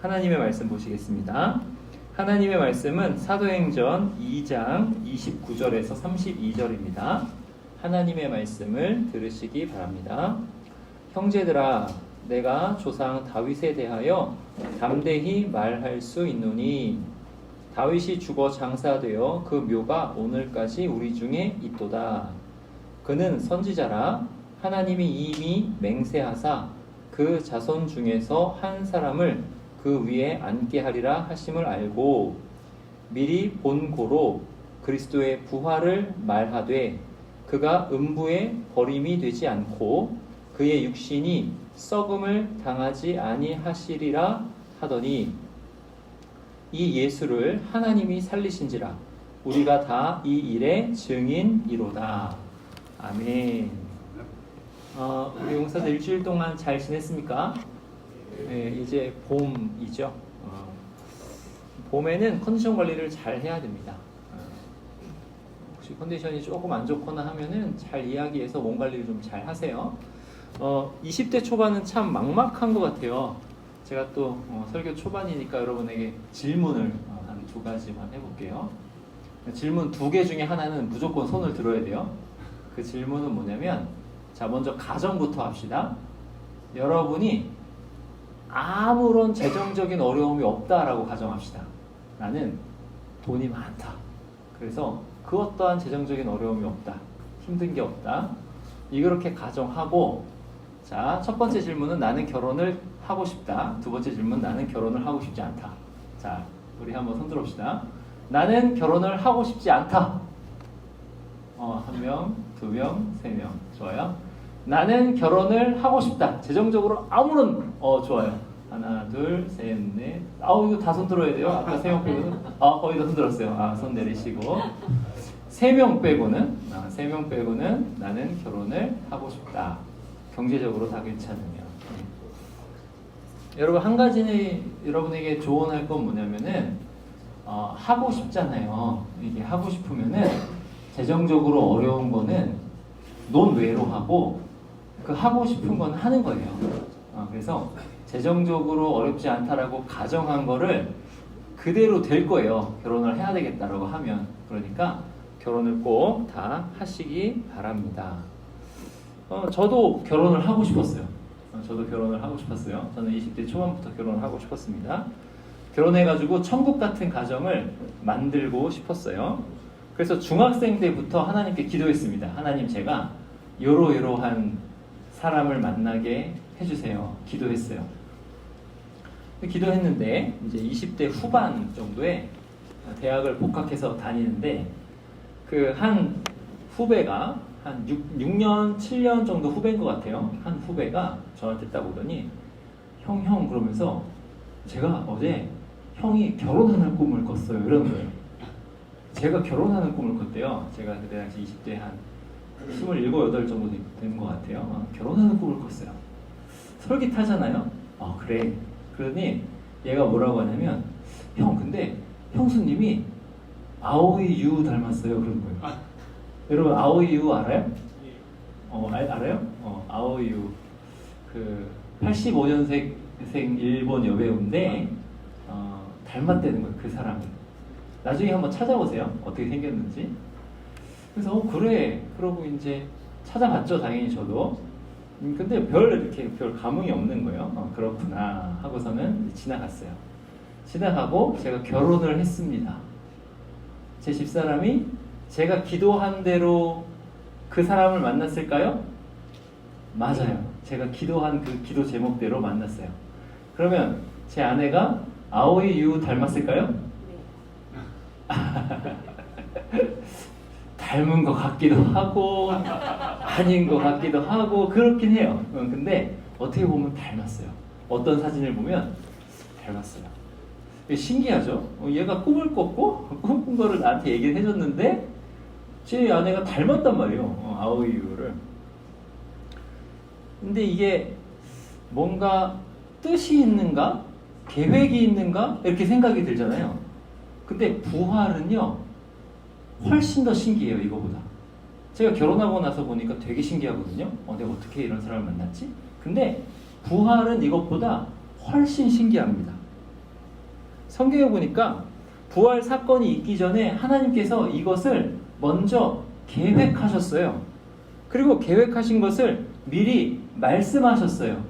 하나님의 말씀 보시겠습니다. 하나님의 말씀은 사도행전 2장 29절에서 32절입니다. 하나님의 말씀을 들으시기 바랍니다. 형제들아, 내가 조상 다윗에 대하여 담대히 말할 수 있노니 다윗이 죽어 장사되어 그 묘가 오늘까지 우리 중에 있도다. 그는 선지자라 하나님이 이미 맹세하사 그 자손 중에서 한 사람을 그 위에 앉게 하리라 하심을 알고 미리 본 고로 그리스도의 부활을 말하되 그가 음부에 버림이 되지 않고 그의 육신이 썩음을 당하지 아니하시리라 하더니 이 예수를 하나님이 살리신지라 우리가 다 이 일의 증인이로다. 아멘. 우리 용사들 일주일 동안 잘 지냈습니까? 네, 이제 봄이죠. 봄에는 컨디션 관리를 잘 해야 됩니다. 혹시 컨디션이 조금 안 좋거나 하면은 잘 이야기해서 몸 관리를 좀 잘 하세요. 20대 초반은 참 막막한 것 같아요. 제가 또 설교 초반이니까 여러분에게 질문을 한 두 가지만 해볼게요. 질문 2개 중에 하나는 무조건 손을 들어야 돼요. 그 질문은 뭐냐면, 자, 먼저 가정부터 합시다. 여러분이 아무런 재정적인 어려움이 없다라고 가정합시다. 나는 돈이 많다. 그래서 그 어떠한 재정적인 어려움이 없다. 힘든 게 없다. 이렇게 가정하고, 자, 첫 번째 질문은 나는 결혼을 하고 싶다. 두 번째 질문, 나는 결혼을 하고 싶지 않다. 자, 우리 한번 손 들어봅시다. 나는 결혼을 하고 싶지 않다. 1명, 2명, 3명. 좋아요. 나는 결혼을 하고 싶다. 재정적으로 아무런 좋아요. 하나, 둘, 셋, 넷. 이거 다 손 들어야 돼요. 아까 3명 빼고는 거의 다 손 들었어요. 손 내리시고 3명 빼고는 3명 빼고는 나는 결혼을 하고 싶다. 경제적으로 다 괜찮으면. 여러분, 한 가지 여러분에게 조언할 건 뭐냐면은 하고 싶잖아요. 이게 하고 싶으면은 재정적으로 어려운 거는 논외로 하고 그 하고 싶은 건 하는 거예요. 그래서 재정적으로 어렵지 않다라고 가정한 거를 그대로 될 거예요. 결혼을 해야 되겠다라고 하면. 그러니까 결혼을 꼭 다 하시기 바랍니다. 저도 결혼을 하고 싶었어요. 저는 20대 초반부터 결혼을 하고 싶었습니다. 결혼해가지고 천국 같은 가정을 만들고 싶었어요. 그래서 중학생 때부터 하나님께 기도했습니다. 하나님, 제가 요러요러한 사람을 만나게 해주세요. 기도했어요. 기도했는데 이제 20대 후반 정도에 대학을 복학해서 다니는데 그 한 후배가 한 6년, 7년 정도 후배인 것 같아요. 한 후배가 저한테 딱 오더니 형 그러면서 제가 어제 형이 결혼하는 꿈을 꿨어요. 이러는 거예요. 제가 결혼하는 꿈을 꿨대요. 제가 그때 당시 20대 한 27, 8 정도 된 것 같아요. 결혼하는 꿈을 꿨어요. 솔깃하잖아요. 그래. 그러더니 얘가 뭐라고 하냐면, 형, 근데 형수님이 아오이 유 닮았어요. 그런 거예요. 여러분, 아오이 유 알아요? 알아요? 아오이 유. 그 85년생 일본 여배우인데 닮았다는 거예요. 그 사람을. 나중에 한번 찾아보세요. 어떻게 생겼는지. 그래서 그래. 그러고 이제 찾아봤죠. 당연히 저도. 근데 별 감흥이 없는 거예요. 그렇구나 하고서는 지나갔어요. 지나가고 제가 결혼을 했습니다. 제 집사람이 제가 기도한 대로 그 사람을 만났을까요? 맞아요. 제가 기도한 그 기도 제목대로 만났어요. 그러면 제 아내가 아오이 유 닮았을까요? 닮은 것 같기도 하고 아닌 것 같기도 하고 그렇긴 해요. 근데 어떻게 보면 닮았어요. 어떤 사진을 보면 닮았어요. 신기하죠? 얘가 꿈을 꿨고 꿈꾼 거를 나한테 얘기를 해줬는데 제 아내가 닮았단 말이에요. 아오이유를. 근데 이게 뭔가 뜻이 있는가? 계획이 있는가? 이렇게 생각이 들잖아요. 근데 부활은요 훨씬 더 신기해요. 이거보다. 제가 결혼하고 나서 보니까 되게 신기하거든요. 내가 어떻게 이런 사람을 만났지? 근데 부활은 이것보다 훨씬 신기합니다. 성경에 보니까 부활 사건이 있기 전에 하나님께서 이것을 먼저 계획하셨어요. 그리고 계획하신 것을 미리 말씀하셨어요.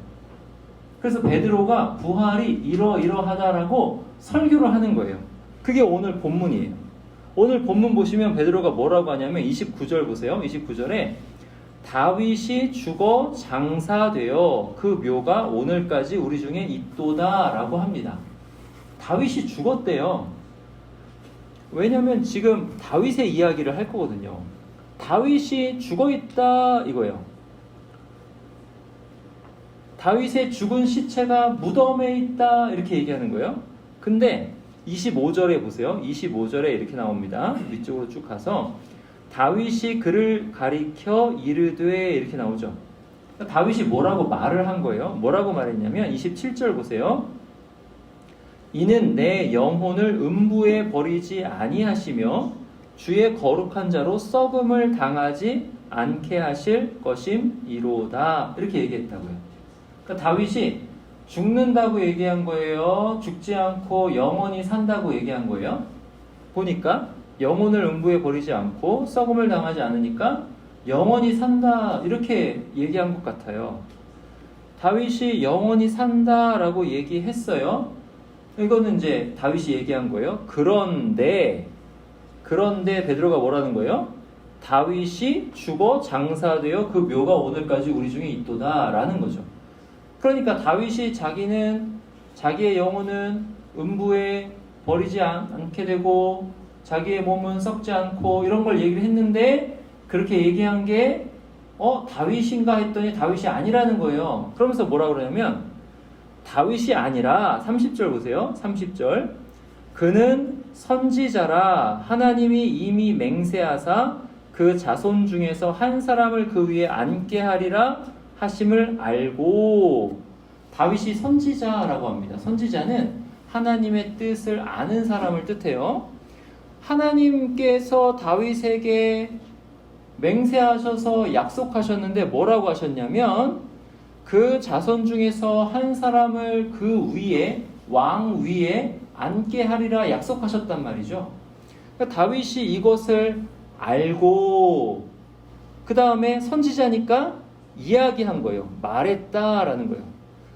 그래서 베드로가 부활이 이러이러하다라고 설교를 하는 거예요. 그게 오늘 본문이에요. 오늘 본문 보시면 베드로가 뭐라고 하냐면 29절 보세요. 29절에 다윗이 죽어 장사되어 그 묘가 오늘까지 우리 중에 있도다 라고 합니다. 다윗이 죽었대요. 왜냐면 지금 다윗의 이야기를 할 거거든요. 다윗이 죽어있다 이거예요. 다윗의 죽은 시체가 무덤에 있다 이렇게 얘기하는 거예요. 근데 25절에 보세요. 25절에 이렇게 나옵니다. 위쪽으로 쭉 가서 다윗이 그를 가리켜 이르되 이렇게 나오죠. 다윗이 뭐라고 말을 한 거예요? 뭐라고 말했냐면 27절 보세요. 이는 내 영혼을 음부에 버리지 아니하시며 주의 거룩한 자로 썩음을 당하지 않게 하실 것임이로다 이렇게 얘기했다고요. 그러니까 다윗이 죽는다고 얘기한 거예요? 죽지 않고 영원히 산다고 얘기한 거예요? 보니까 영혼을 음부에 버리지 않고 썩음을 당하지 않으니까 영원히 산다 이렇게 얘기한 것 같아요. 다윗이 영원히 산다라고 얘기했어요. 이거는 이제 다윗이 얘기한 거예요. 그런데 베드로가 뭐라는 거예요? 다윗이 죽어 장사되어 그 묘가 오늘까지 우리 중에 있도다 라는 거죠. 그러니까 다윗이 자기의 영혼은 음부에 버리지 않게 되고 자기의 몸은 썩지 않고 이런 걸 얘기를 했는데 그렇게 얘기한 게 다윗인가 했더니 다윗이 아니라는 거예요. 그러면서 뭐라 그러냐면 다윗이 아니라 30절 보세요. 30절 그는 선지자라 하나님이 이미 맹세하사 그 자손 중에서 한 사람을 그 위에 앉게 하리라 하심을 알고 다윗이 선지자라고 합니다. 선지자는 하나님의 뜻을 아는 사람을 뜻해요. 하나님께서 다윗에게 맹세하셔서 약속하셨는데 뭐라고 하셨냐면 그 자손 중에서 한 사람을 그 위에 왕 위에 앉게 하리라 약속하셨단 말이죠. 그러니까 다윗이 이것을 알고 그 다음에 선지자니까 이야기한 거예요. 말했다라는 거예요.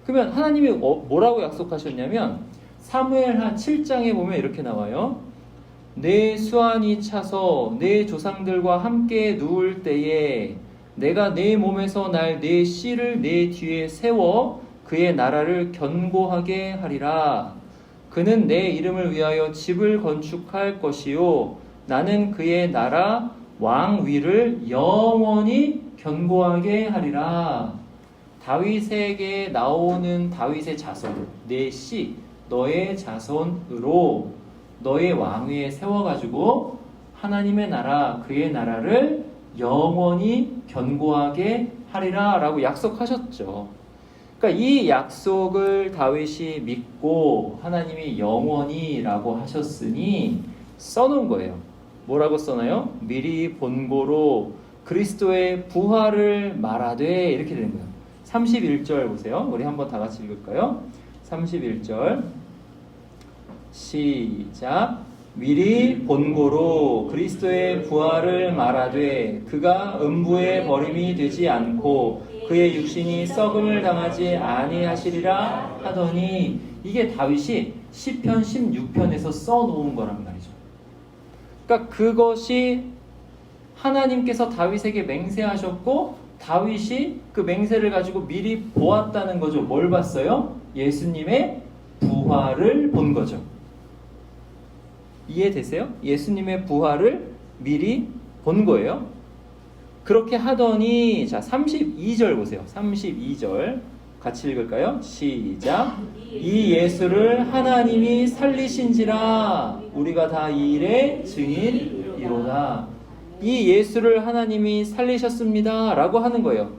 그러면 하나님이 뭐라고 약속하셨냐면 사무엘하 7장에 보면 이렇게 나와요. 내 수완이 차서 내 조상들과 함께 누울 때에 내가 내 몸에서 날 내 씨를 내 뒤에 세워 그의 나라를 견고하게 하리라. 그는 내 이름을 위하여 집을 건축할 것이요 나는 그의 나라 왕 위를 영원히 견고하게 하리라. 다윗에게 나오는 다윗의 자손 내 씨 너의 자손으로 너의 왕위에 세워가지고 하나님의 나라 그의 나라를 영원히 견고하게 하리라 라고 약속하셨죠. 그러니까 이 약속을 다윗이 믿고 하나님이 영원히 라고 하셨으니 써놓은 거예요. 뭐라고 써나요? 미리 본고로 그리스도의 부활을 말하되 이렇게 되는 거예요. 31절 보세요. 우리 한번 다 같이 읽을까요? 31절 시작. 미리 본고로 그리스도의 부활을 말하되 그가 음부에 버림이 되지 않고 그의 육신이 썩음을 당하지 아니하시리라 하더니 이게 다윗이 시편 16편에서 써놓은 거란 말이죠. 그러니까 그것이 하나님께서 다윗에게 맹세하셨고 다윗이 그 맹세를 가지고 미리 보았다는 거죠. 뭘 봤어요? 예수님의 부활을 본 거죠. 이해되세요? 예수님의 부활을 미리 본 거예요. 그렇게 하더니 자 32절 보세요. 32절 같이 읽을까요? 시작. 이 예수를 하나님이 살리신지라 우리가 다 이 일의 증인이로다. 이 예수를 하나님이 살리셨습니다 라고 하는 거예요.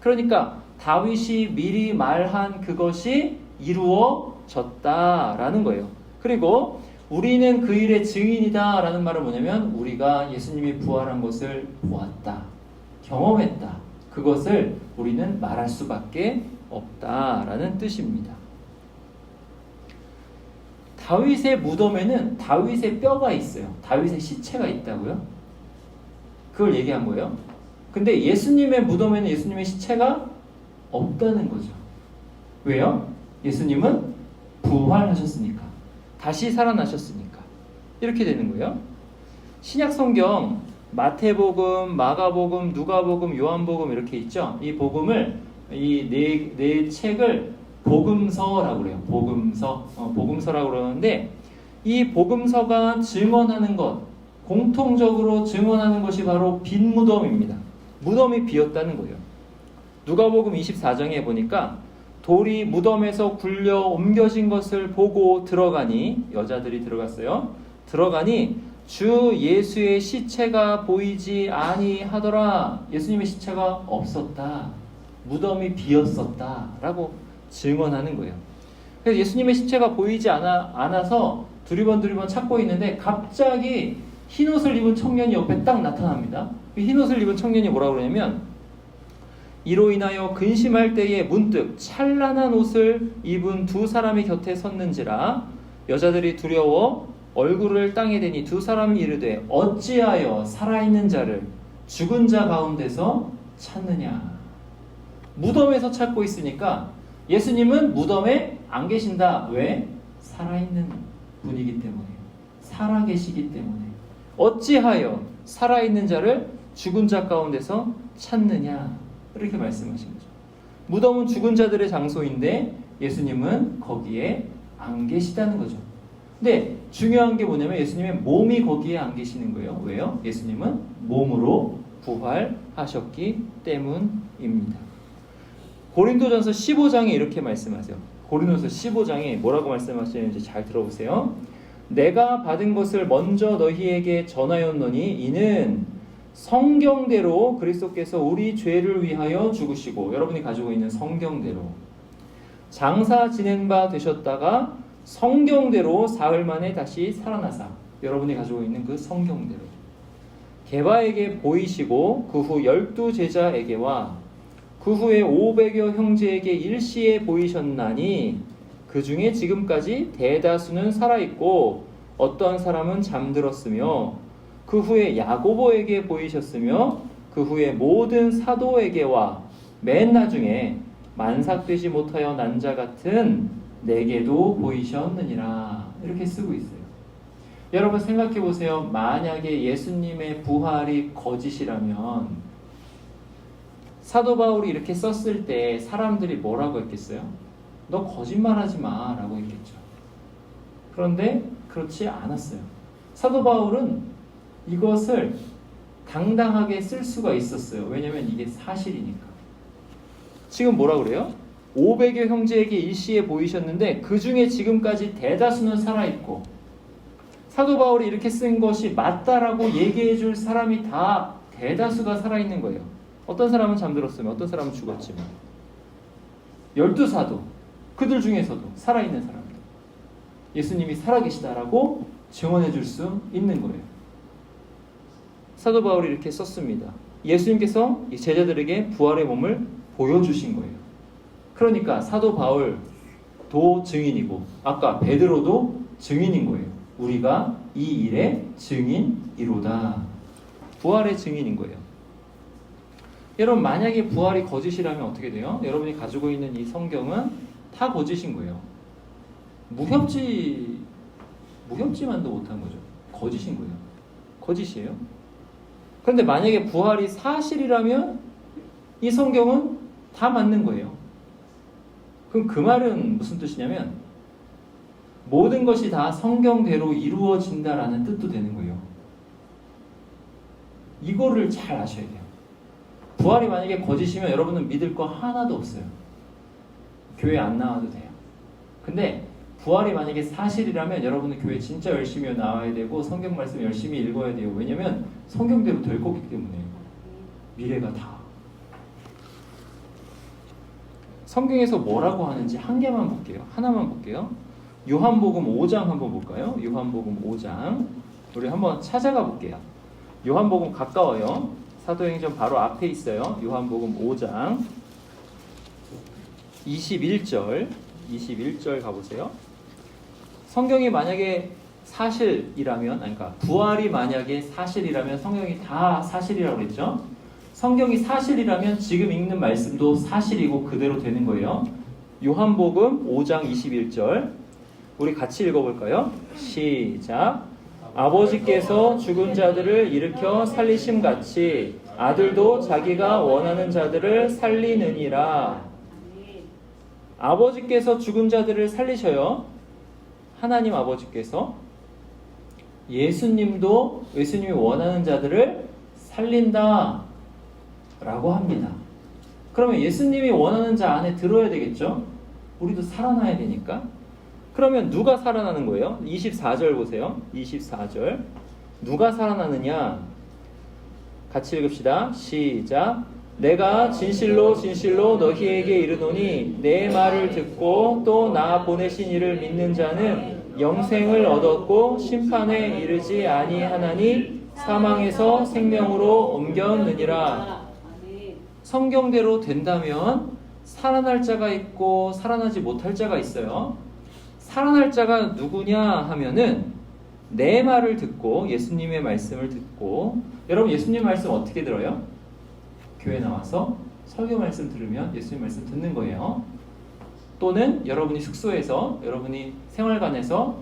그러니까 다윗이 미리 말한 그것이 이루어졌다라는 거예요. 그리고 우리는 그 일의 증인이다 라는 말은 뭐냐면 우리가 예수님이 부활한 것을 보았다, 경험했다. 그것을 우리는 말할 수밖에 없다라는 뜻입니다. 다윗의 무덤에는 다윗의 뼈가 있어요. 다윗의 시체가 있다고요? 그걸 얘기한 거예요. 근데 예수님의 무덤에는 예수님의 시체가 없다는 거죠. 왜요? 예수님은 부활하셨으니까. 다시 살아나셨으니까. 이렇게 되는 거예요. 신약 성경 마태복음, 마가복음, 누가복음, 요한복음 이렇게 있죠. 이 복음을 이 네 책을 복음서라고 그래요. 복음서라고 그러는데 이 복음서가 증언하는 것, 공통적으로 증언하는 것이 바로 빈 무덤입니다. 무덤이 비었다는 거예요. 누가복음 24장에 보니까 돌이 무덤에서 굴려 옮겨진 것을 보고 들어가니, 여자들이 들어갔어요. 들어가니 주 예수의 시체가 보이지 아니하더라. 예수님의 시체가 없었다. 무덤이 비었었다. 라고 증언하는 거예요. 그래서 예수님의 시체가 보이지 않아서 두리번 찾고 있는데 갑자기 흰옷을 입은 청년이 옆에 딱 나타납니다. 흰옷을 입은 청년이 뭐라고 그러냐면 이로 인하여 근심할 때에 문득 찬란한 옷을 입은 두 사람이 곁에 섰는지라 여자들이 두려워 얼굴을 땅에 대니 두 사람이 이르되 어찌하여 살아있는 자를 죽은 자 가운데서 찾느냐. 무덤에서 찾고 있으니까 예수님은 무덤에 안 계신다. 왜? 살아있는 분이기 때문에. 살아계시기 때문에. 어찌하여 살아있는 자를 죽은 자 가운데서 찾느냐. 이렇게 말씀하신 거죠. 무덤은 죽은 자들의 장소인데 예수님은 거기에 안 계시다는 거죠. 근데 중요한 게 뭐냐면 예수님의 몸이 거기에 안 계시는 거예요. 왜요? 예수님은 몸으로 부활하셨기 때문입니다. 고린도전서 15장에 이렇게 말씀하세요. 고린도전서 15장에 뭐라고 말씀하시는지 잘 들어보세요. 내가 받은 것을 먼저 너희에게 전하였노니 이는 성경대로 그리스도께서 우리 죄를 위하여 죽으시고, 여러분이 가지고 있는 성경대로 장사 지낸 바 되셨다가 성경대로 사흘 만에 다시 살아나사, 여러분이 가지고 있는 그 성경대로 게바에게 보이시고 그 후 12 제자에게와 그 후에 500여 형제에게 일시에 보이셨나니 그 중에 지금까지 대다수는 살아있고 어떠한 사람은 잠들었으며 그 후에 야고보에게 보이셨으며 그 후에 모든 사도에게와 맨 나중에 만삭되지 못하여 난 자 같은 내게도 보이셨느니라. 이렇게 쓰고 있어요. 여러분 생각해 보세요. 만약에 예수님의 부활이 거짓이라면 사도 바울이 이렇게 썼을 때 사람들이 뭐라고 했겠어요? 너 거짓말하지 마 라고 했겠죠. 그런데 그렇지 않았어요. 사도 바울은 이것을 당당하게 쓸 수가 있었어요. 왜냐하면 이게 사실이니까. 지금 뭐라 그래요? 500여 형제에게 일시에 보이셨는데 그 중에 지금까지 대다수는 살아있고, 사도 바울이 이렇게 쓴 것이 맞다라고 얘기해 줄 사람이 다 대다수가 살아있는 거예요. 어떤 사람은 잠들었으면 어떤 사람은 죽었지만 12사도 그들 중에서도 살아있는 사람들, 예수님이 살아계시다라고 증언해 줄 수 있는 거예요. 사도 바울이 이렇게 썼습니다. 예수님께서 이 제자들에게 부활의 몸을 보여주신 거예요. 그러니까 사도 바울도 증인이고 아까 베드로도 증인인 거예요. 우리가 이 일의 증인이로다. 부활의 증인인 거예요. 여러분 만약에 부활이 거짓이라면 어떻게 돼요? 여러분이 가지고 있는 이 성경은 다 거짓인 거예요. 무협지만도 못한 거죠. 거짓인 거예요. 거짓이에요. 그런데 만약에 부활이 사실이라면 이 성경은 다 맞는 거예요. 그럼 그 말은 무슨 뜻이냐면 모든 것이 다 성경대로 이루어진다라는 뜻도 되는 거예요. 이거를 잘 아셔야 돼요. 부활이 만약에 거짓이면 여러분은 믿을 거 하나도 없어요. 교회 안 나와도 돼요. 근데 부활이 만약에 사실이라면 여러분은 교회 진짜 열심히 나와야 되고 성경 말씀 열심히 읽어야 돼요. 왜냐면 성경대로 될 거기 때문에. 미래가 다. 성경에서 뭐라고 하는지 한 개만 볼게요. 하나만 볼게요. 요한복음 5장 한번 볼까요? 요한복음 5장. 우리 한번 찾아가 볼게요. 요한복음 가까워요. 사도행전 바로 앞에 있어요. 요한복음 5장 21절 가보세요. 성경이 만약에 사실이라면, 그러니까 부활이 만약에 사실이라면 성경이 다 사실이라고 그랬죠. 성경이 사실이라면 지금 읽는 말씀도 사실이고 그대로 되는 거예요. 요한복음 5장 21절 우리 같이 읽어볼까요? 시작. 아버지께서 죽은 자들을 일으켜 살리심 같이 아들도 자기가 원하는 자들을 살리느니라. 아버지께서 죽은 자들을 살리셔요. 하나님 아버지께서. 예수님도 예수님이 원하는 자들을 살린다 라고 합니다. 그러면 예수님이 원하는 자 안에 들어야 되겠죠? 우리도 살아나야 되니까. 그러면 누가 살아나는 거예요? 24절 보세요. 24절. 누가 살아나느냐? 같이 읽읍시다. 시작. 내가 진실로 진실로 너희에게 이르노니 내 말을 듣고 또 나 보내신 이를 믿는 자는 영생을 얻었고 심판에 이르지 아니하나니 사망에서 생명으로 옮겼느니라. 성경대로 된다면 살아날 자가 있고 살아나지 못할 자가 있어요. 살아날 자가 누구냐 하면은 내 말을 듣고 예수님의 말씀을 듣고, 여러분 예수님 말씀 어떻게 들어요? 교회 나와서 설교 말씀 들으면 예수님 말씀 듣는 거예요. 또는 여러분이 숙소에서, 여러분이 생활관에서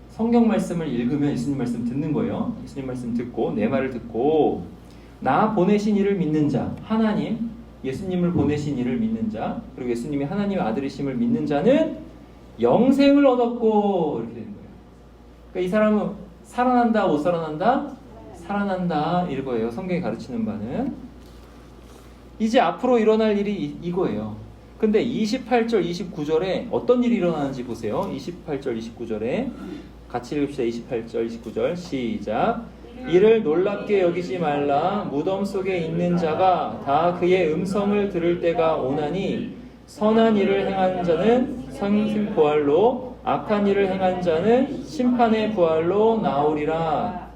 성경 말씀을 읽으면 예수님 말씀 듣는 거예요. 예수님 말씀 듣고 내 말을 듣고 나 보내신 이를 믿는 자, 하나님, 예수님을 보내신 이를 믿는 자, 그리고 예수님이 하나님의 아들이심을 믿는 자는 영생을 얻었고, 이렇게 되는 거예요. 그러니까 이 사람은 살아난다, 못 살아난다? 살아난다, 이거예요. 성경이 가르치는 바는. 이제 앞으로 일어날 일이 이거예요. 근데 28절, 29절에 어떤 일이 일어나는지 보세요. 28절, 29절에 같이 읽읍시다. 28절, 29절 시작. 이를 놀랍게 여기지 말라. 무덤 속에 있는 자가 다 그의 음성을 들을 때가 오나니 선한 일을 행한 자는 생명 부활로, 악한 일을 행한 자는 심판의 부활로 나오리라.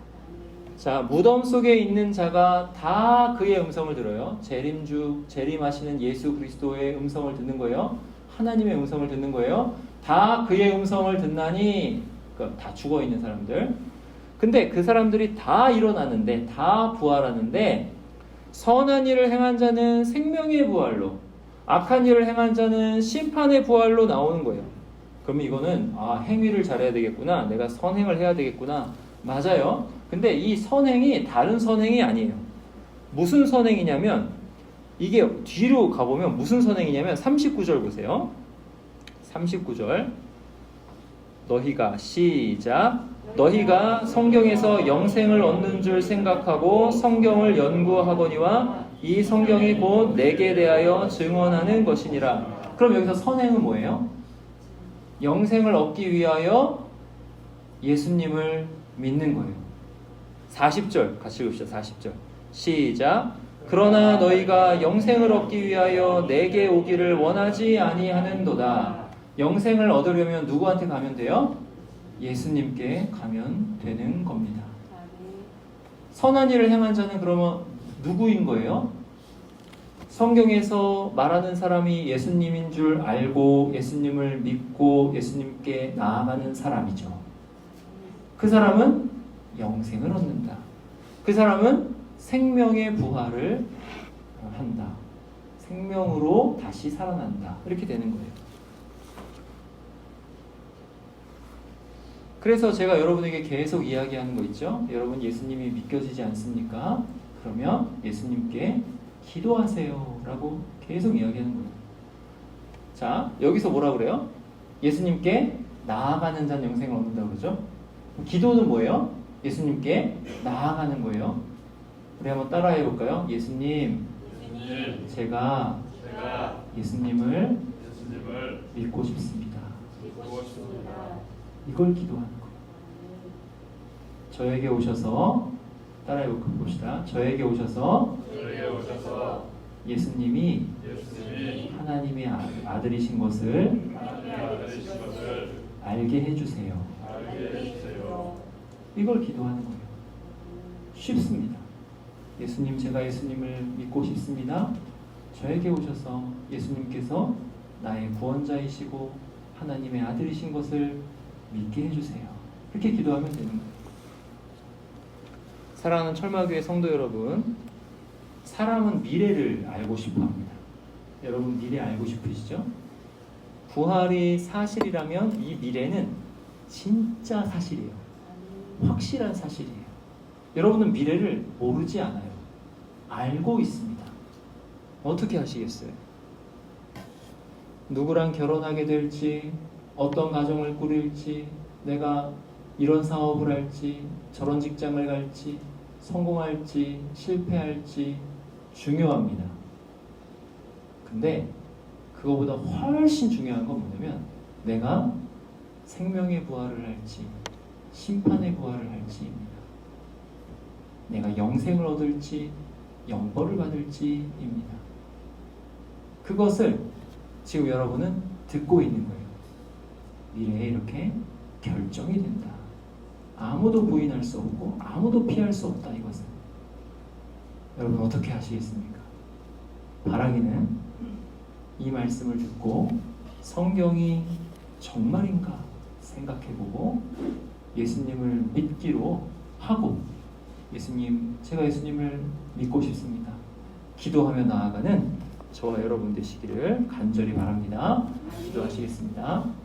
자, 무덤 속에 있는 자가 다 그의 음성을 들어요. 재림하시는 예수 그리스도의 음성을 듣는 거예요. 하나님의 음성을 듣는 거예요. 다 그의 음성을 듣나니, 그러니까 다 죽어 있는 사람들. 근데 그 사람들이 다 일어나는데, 다 부활하는데, 선한 일을 행한 자는 생명의 부활로, 악한 일을 행한 자는 심판의 부활로 나오는 거예요. 그러면 이거는 행위를 잘해야 되겠구나, 내가 선행을 해야 되겠구나. 맞아요. 근데 이 선행이 다른 선행이 아니에요. 무슨 선행이냐면, 이게 뒤로 가보면 무슨 선행이냐면 39절 보세요. 39절 너희가 시작. 너희가 성경에서 영생을 얻는 줄 생각하고 성경을 연구하거니와 이 성경이 곧 내게 대하여 증언하는 것이니라. 그럼 여기서 선행은 뭐예요? 영생을 얻기 위하여 예수님을 믿는 거예요. 40절 같이 읽읍시다. 40절 시작. 그러나 너희가 영생을 얻기 위하여 내게 오기를 원하지 아니하는도다. 영생을 얻으려면 누구한테 가면 돼요? 예수님께 가면 되는 겁니다. 선한 일을 행한 자는 그러면 누구인 거예요? 성경에서 말하는 사람이 예수님인 줄 알고 예수님을 믿고 예수님께 나아가는 사람이죠. 그 사람은 영생을 얻는다. 그 사람은 생명의 부활을 한다. 생명으로 다시 살아난다. 이렇게 되는 거예요. 그래서 제가 여러분에게 계속 이야기하는 거 있죠? 여러분 예수님이 믿겨지지 않습니까? 그러면 예수님께 기도하세요 라고 계속 이야기하는 거예요. 자, 여기서 뭐라 그래요? 예수님께 나아가는 자는 영생을 얻는다고 그러죠? 기도는 뭐예요? 예수님께 나아가는 거예요. 우리 한번 따라해 볼까요? 예수님, 제가 예수님을 믿고 싶습니다. 이걸 기도하는 거예요. 저에게 오셔서, 따라해 봅시다. 저에게 오셔서 예수님이 하나님의 아들이신 것을 알게 해주세요. 이걸 기도하는 거예요. 쉽습니다. 예수님, 제가 예수님을 믿고 싶습니다. 저에게 오셔서 예수님께서 나의 구원자이시고 하나님의 아들이신 것을 믿게 해주세요. 이렇게 기도하면 되는 거예요. 사랑하는 철마교회 성도 여러분, 사람은 미래를 알고 싶어 합니다. 여러분 미래 알고 싶으시죠? 부활이 사실이라면 이 미래는 진짜 사실이에요. 확실한 사실이에요. 여러분은 미래를 모르지 않아요. 알고 있습니다. 어떻게 하시겠어요? 누구랑 결혼하게 될지, 어떤 가정을 꾸릴지, 내가 이런 사업을 할지, 저런 직장을 갈지, 성공할지, 실패할지 중요합니다. 근데 그거보다 훨씬 중요한 건 뭐냐면 내가 생명의 부활을 할지 심판의 부활을 할지입니다. 내가 영생을 얻을지 영벌을 받을지입니다. 그것을 지금 여러분은 듣고 있는 거예요. 미래에 이렇게 결정이 된다. 아무도 부인할 수 없고 아무도 피할 수 없다. 이것은 여러분 어떻게 하시겠습니까? 바라기는 이 말씀을 듣고 성경이 정말인가 생각해보고 예수님을 믿기로 하고 예수님, 제가 예수님을 믿고 싶습니다. 기도하며 나아가는 저와 여러분 되시기를 간절히 바랍니다. 기도하시겠습니다.